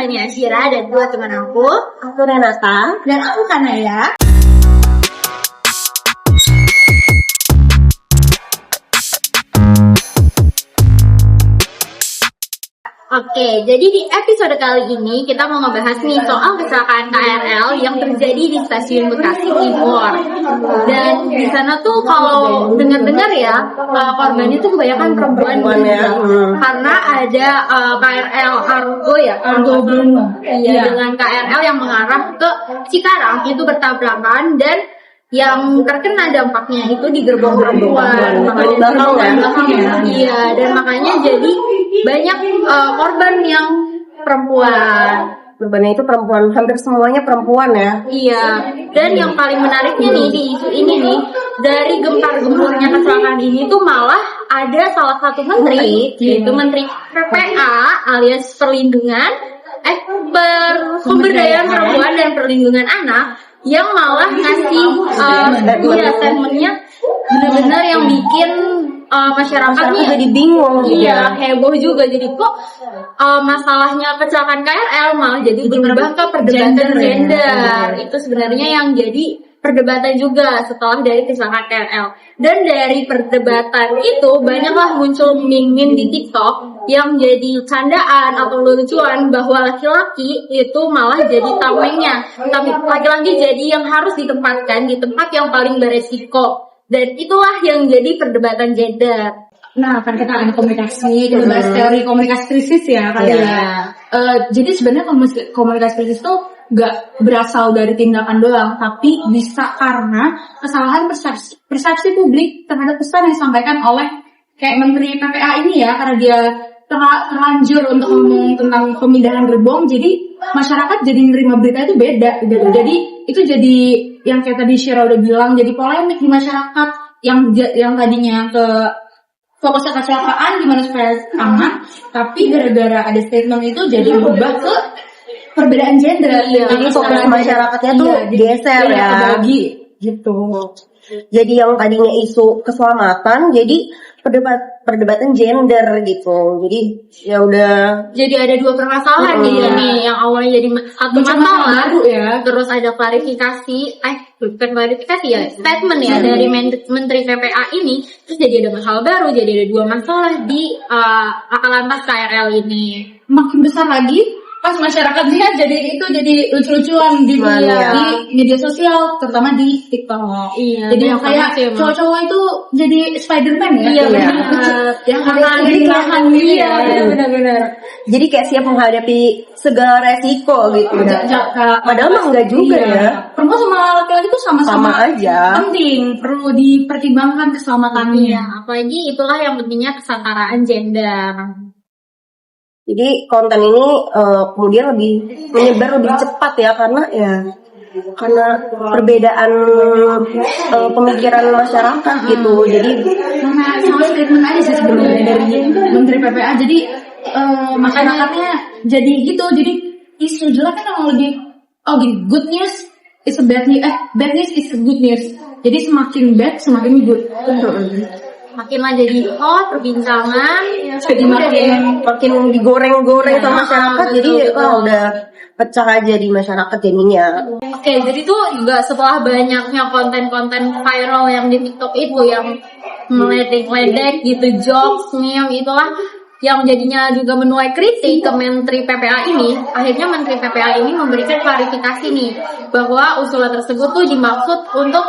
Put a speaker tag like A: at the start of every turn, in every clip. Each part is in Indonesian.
A: Fani Asyira dan dua teman aku
B: Renata.
A: dan aku Kanaya. Oke, jadi di episode kali ini kita mau ngebahas nih soal kecelakaan KRL yang terjadi di stasiun Bekasi Timur. Dan di sana tuh kalau dengar-dengar ya, korbannya tuh kebanyakan perempuan ya. Karena ada KRL Argo ya, Argo Bumi. Iya, dengan KRL yang mengarah ke Cikarang itu bertabrakan dan yang terkena dampaknya itu di gerbong perempuan. Iya, dan makanya jadi banyak korban yang perempuan.
B: Korbannya itu perempuan, hampir semuanya perempuan ya.
A: Iya, dan yang paling menariknya nih di isu ini nih, dari gempar-gemburnya kecelakaan ini tuh malah ada salah satu menteri, yaitu Menteri PPA alias Pemberdayaan Perempuan dan Perlindungan Anak, yang malah ngasih statementnya benar-benar yang bikin masyarakatnya
B: jadi bingung.
A: Iya, heboh juga. Jadi kok masalahnya kecelakaan KRL malah jadi berubah ke perdebatan gender. Itu sebenarnya yang jadi perdebatan juga setelah dari kecelakaan KRL. Dan dari perdebatan itu banyaklah muncul meme-meme di TikTok yang jadi candaan atau lucuan bahwa laki-laki itu malah jadi tamengnya. Tapi laki-laki jadi yang harus ditempatkan di tempat yang paling beresiko. Dan itulah yang jadi perdebatan gender.
C: Nah, kan kita ada komunikasi, kita bahas teori komunikasi krisis ya kali ya. Jadi sebenarnya komunikasi krisis itu nggak berasal dari tindakan doang, tapi bisa karena kesalahan persepsi publik terhadap pesan yang disampaikan oleh kayak Menteri PPA ini ya, karena dia terlanjur untuk ngomong tentang pemindahan gerbong, jadi masyarakat jadi nerima berita itu beda gitu. Jadi itu jadi yang kayak tadi Syira udah bilang, jadi polemik di masyarakat yang tadinya ke fokusnya kecelakaan gimana supaya aman, tapi gara-gara ada statement itu jadi berubah ke perbedaan gender.
B: Jadi fokus masyarakatnya tuh geser ya.
C: Bagi gitu.
B: Jadi yang tadinya isu keselamatan jadi perdebatan gender gitu. Jadi ya udah
A: jadi ada dua permasalahan nih, yang awalnya jadi satu masalah
C: baru ya.
A: Terus ada klarifikasi, bukan klarifikasi ya, statement ya dari Menteri PPA ini, terus jadi ada masalah baru, jadi ada dua masalah di Lakalantas KRL ini.
C: Makin besar lagi pas masyarakatnya jadi lucu-lucuan di media sosial, terutama di TikTok.
A: Iya,
C: jadi kayak cowok-cowok itu jadi Spider-Man ya.
A: Iya, benar.
C: Yang harus dia. Benar-benar.
B: Jadi kayak siap menghadapi segala resiko gitu. Padahal mah enggak juga ya.
C: Perempuan sama laki-laki itu sama-sama
B: aja.
C: Penting, perlu dipertimbangkan keselamatannya.
A: Iya, apalagi itulah yang pentingnya kesetaraan gender.
B: Jadi konten ini kemudian lebih menyebar lebih cepat ya karena perbedaan pemikiran masyarakat gitu. Jadi
C: sama statement aja sih sebenarnya dari Menteri PPA. Jadi masyarakatnya jadi gitu. Jadi isu jelek kan lebih good news is a bad news, bad news is a good news. Jadi semakin bad semakin good.
A: Makinlah jadi perbincangan,
C: jadi
B: makin digoreng-goreng sama masyarakat. Jadi udah pecah aja di masyarakat jadinya.
A: Oke, jadi tuh juga setelah banyaknya konten-konten viral yang di TikTok itu yang meledek-ledek gitu, jokes, meme, itulah yang jadinya juga menuai kritik ke Menteri PPA ini. Akhirnya Menteri PPA ini memberikan klarifikasi nih bahwa usulan tersebut tuh dimaksud untuk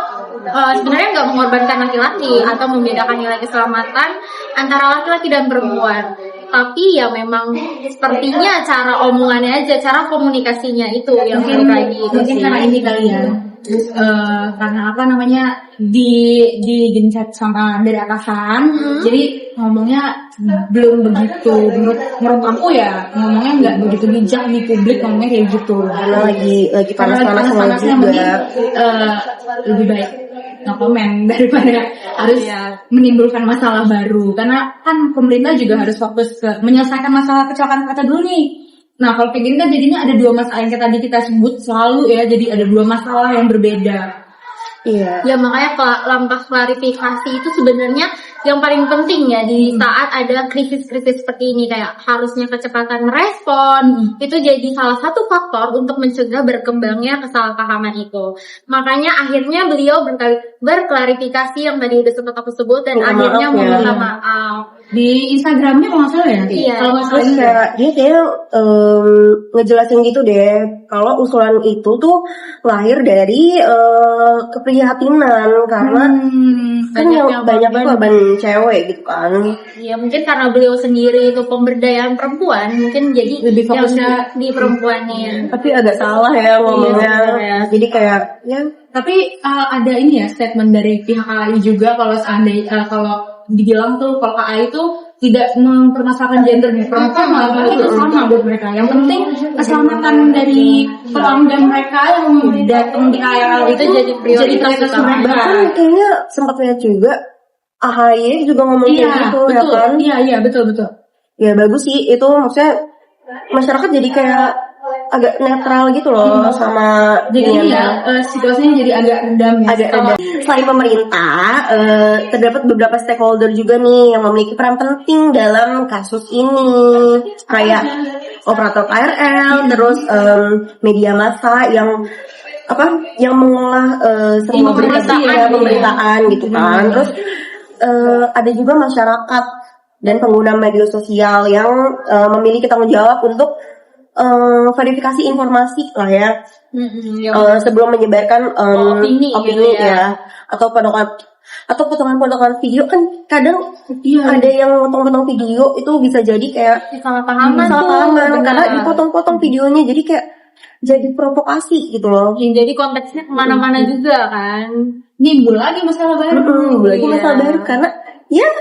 A: sebenarnya nggak mengorbankan laki-laki atau membedakan nilai keselamatan antara laki-laki dan perempuan, tapi ya memang sepertinya cara omongannya aja, cara komunikasinya itu yang kayak gitu.
C: Mungkin karena ini kali ya, karena apa namanya digencet sama dari atasan, jadi ngomongnya belum begitu menurut aku ya, ngomongnya nggak begitu bijak di publik, ngomongnya kayak gitu.
B: Karena lagi panas-panasnya juga.
C: Lebih baik no komen daripada harus menimbulkan masalah baru, karena kan pemerintah juga harus fokus ke menyelesaikan masalah kecelakaan kereta dulu nih. Nah kalau kayak gini kan jadinya ada dua masalah yang tadi kita sebut selalu ya, jadi ada dua masalah yang berbeda.
B: Iya.
A: Ya makanya langkah klarifikasi itu sebenarnya yang paling penting ya di saat ada krisis-krisis seperti ini, kayak harusnya kecepatan respon itu jadi salah satu faktor untuk mencegah berkembangnya kesalahpahaman itu. Makanya akhirnya beliau berklarifikasi yang tadi udah sempat aku sebut dan
B: Minta
A: akhirnya
B: maaf ya.
A: meminta maaf.
C: Di Instagramnya kalau nggak salah ya?
A: Iya.
C: Kalau nggak salah
B: Terus kayak dia kayak ngejelasin gitu deh, kalau usulan itu tuh lahir dari keprihatinan karena kan yang banyak korban cewek gitu kan.
A: Ya mungkin karena beliau sendiri itu pemberdayaan perempuan, mungkin jadi
C: Lebih fokusnya
A: yang di perempuannya.
B: Tapi agak salah ya ngomongnya.
A: Iya.
B: Jadi kayak ya
C: Tapi ada ini ya statement dari pihak KAI juga kalau seandainya kalau dibilang tuh kalau KAI itu tidak mempermasalahkan gendernya, perempuan malah itu sama buat mereka. Yang penting keselamatan dari pelanggan mereka yang datang di KRL itu jadi prioritas utama.
B: bahkan kayaknya sempat lihat juga AHY juga ngomong
C: Iya,
B: kayak gitu ya
C: betul.
B: kan.
C: Iya, betul.
B: Ya bagus sih itu, maksudnya masyarakat jadi kayak agak netral gitu loh sama
C: Jadi
B: ini
C: ya situasinya jadi agak redam ya.
B: ada selain pemerintah terdapat beberapa stakeholder juga nih yang memiliki peran penting dalam kasus ini, kayak operator KRL, terus media massa yang mengolah semua pemberitaan gitu kan. Terus ada juga masyarakat dan pengguna media sosial yang memiliki tanggung jawab untuk verifikasi informasi lah ya. Sebelum menyebarkan opini
A: gitu
B: ya, atau potongan-potongan video kan kadang ada yang potong-potong video itu bisa jadi kayak salah pahaman karena dipotong-potong videonya, jadi kayak jadi provokasi gitu loh.
A: Jadi konteksnya kemana-mana juga kan.
C: Nimbul lagi masalah baru.
B: Masalah baru karena ya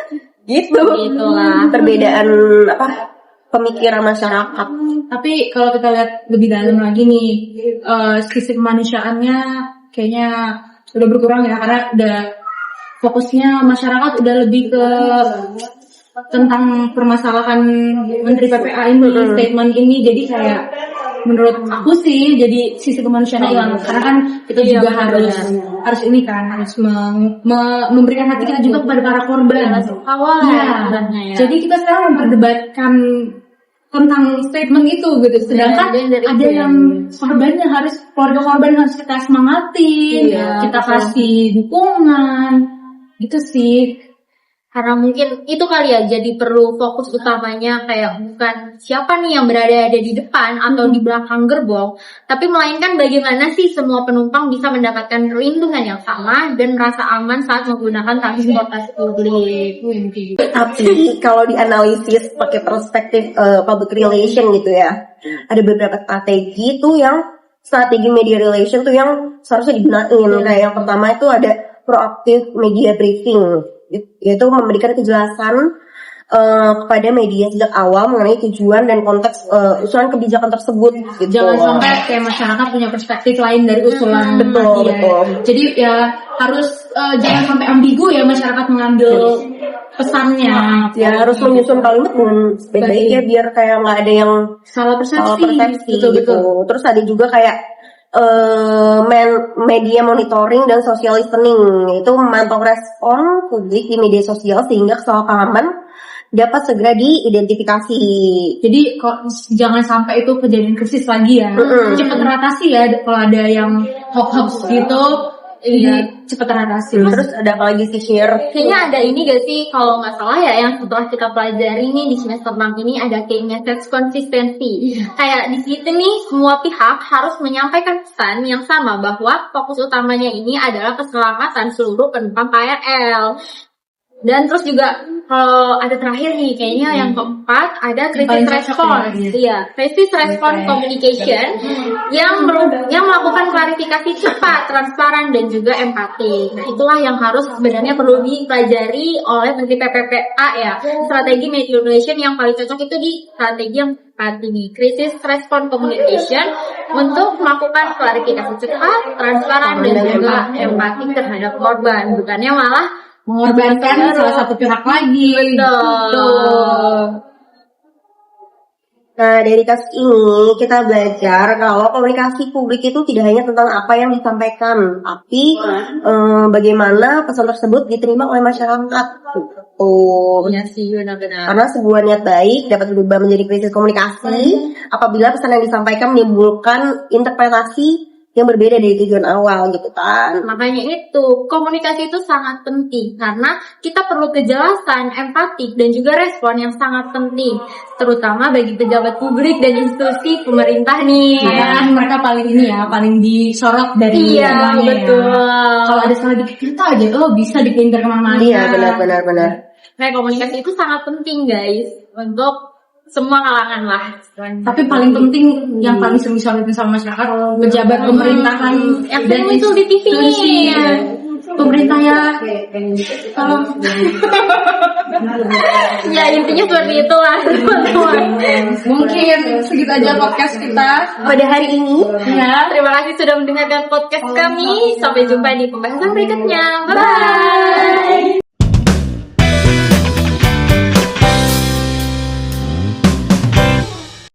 A: Gitulah.
B: perbedaan pemikiran masyarakat.
C: Tapi kalau kita lihat lebih dalam lagi nih, sisi kemanusiaannya kayaknya udah berkurang ya, karena udah fokusnya masyarakat udah lebih ke tentang permasalahan Menteri PPA ini, statement ini, jadi kayak menurut aku sih jadi sisi kemanusiaannya hilang, karena kan kita juga harus ini kan, harus memberikan hati kita juga kepada para korban. Jadi kita sekarang memperdebatkan tentang statement itu gitu, sedangkan ada yang korbannya keluarga korban harus kita semangatin, kita kasih dukungan gitu sih.
A: Karena mungkin itu kali ya, jadi perlu fokus utamanya kayak bukan siapa nih yang berada di depan atau di belakang gerbong, tapi melainkan bagaimana sih semua penumpang bisa mendapatkan perlindungan yang sama dan merasa aman saat menggunakan transportasi publik.
B: Tapi kalau dianalisis pakai perspektif public relation gitu ya, ada beberapa strategi media relation tuh yang seharusnya digunain. Kayak yang pertama itu ada proaktif media briefing, yaitu memberikan kejelasan kepada media sejak awal mengenai tujuan dan konteks usulan kebijakan tersebut gitu.
C: Jangan sampai kayak masyarakat punya perspektif lain dari usulan
B: betul.
C: Jadi ya harus jangan sampai ambigu ya masyarakat mengambil pesannya.
B: Ya harus menyusun kalimat dengan baik-baik ya, biar kayak nggak ada yang
C: salah persepsi.
B: Betul. Terus ada juga kayak media monitoring dan social listening, yaitu memantau respon publik di media sosial sehingga kesalahpahaman dapat segera diidentifikasi.
C: Jadi kok jangan sampai itu kejadian krisis lagi ya. Cepat teratasi ya kalau ada yang hoax gitu. Cepat teratasi.
B: Terus ada apa lagi sih, share?
A: Kayaknya ada ini gak sih, kalau nggak salah ya, yang setelah kita pelajari nih di semester 6 ini ada key message konsistensi. Kayak di situ nih semua pihak harus menyampaikan pesan yang sama bahwa fokus utamanya ini adalah keselamatan seluruh penumpang KRL. Dan terus juga kalau ada terakhir nih kayaknya yang keempat ada crisis response. Crisis response communication yang melakukan klarifikasi cepat, transparan dan juga empati. Nah, itulah yang harus sebenarnya perlu dipelajari oleh Menteri PPPA ya. Strategi media relation yang paling cocok itu di strategi yang empati nih, crisis response communication, untuk melakukan klarifikasi cepat, transparan dan juga empati terhadap korban, bukannya malah
C: mengorbankan salah satu pihak lagi.
A: Betul.
B: Nah, dari kasus ini kita belajar kalau komunikasi publik itu tidak hanya tentang apa yang disampaikan, tapi bagaimana pesan tersebut diterima oleh masyarakat.
A: Iya sih, benar-benar.
B: Karena sebuah niat baik dapat berubah menjadi krisis komunikasi apabila pesan yang disampaikan menimbulkan interpretasi yang berbeda dari tujuan awal gitu kan.
A: Makanya itu, komunikasi itu sangat penting karena kita perlu kejelasan, empati, dan juga respon yang sangat penting, terutama bagi pejabat publik dan institusi pemerintah nih.
C: Karena mereka paling ini ya, paling disorot dari
A: Iya,
C: semuanya ya.
A: betul.
C: Kalau ada salah dikit kita aja, bisa dipinter kemana-mana.
B: Iya, benar.
A: Kayak komunikasi itu sangat penting guys untuk semua kalangan lah.
C: Tapi paling penting yang paling sering disorotin sama masyarakat, pejabat pemerintahan
A: yang sering muncul di TV
C: institusi.
A: nih.
C: Pemerintah ya, tolong.
A: Ya intinya seperti itulah teman-teman.
C: Mungkin segitu aja podcast kita
B: Pada hari ini
C: ya.
A: Terima kasih sudah mendengarkan podcast kami. Sampai jumpa di pembahasan berikutnya. Bye.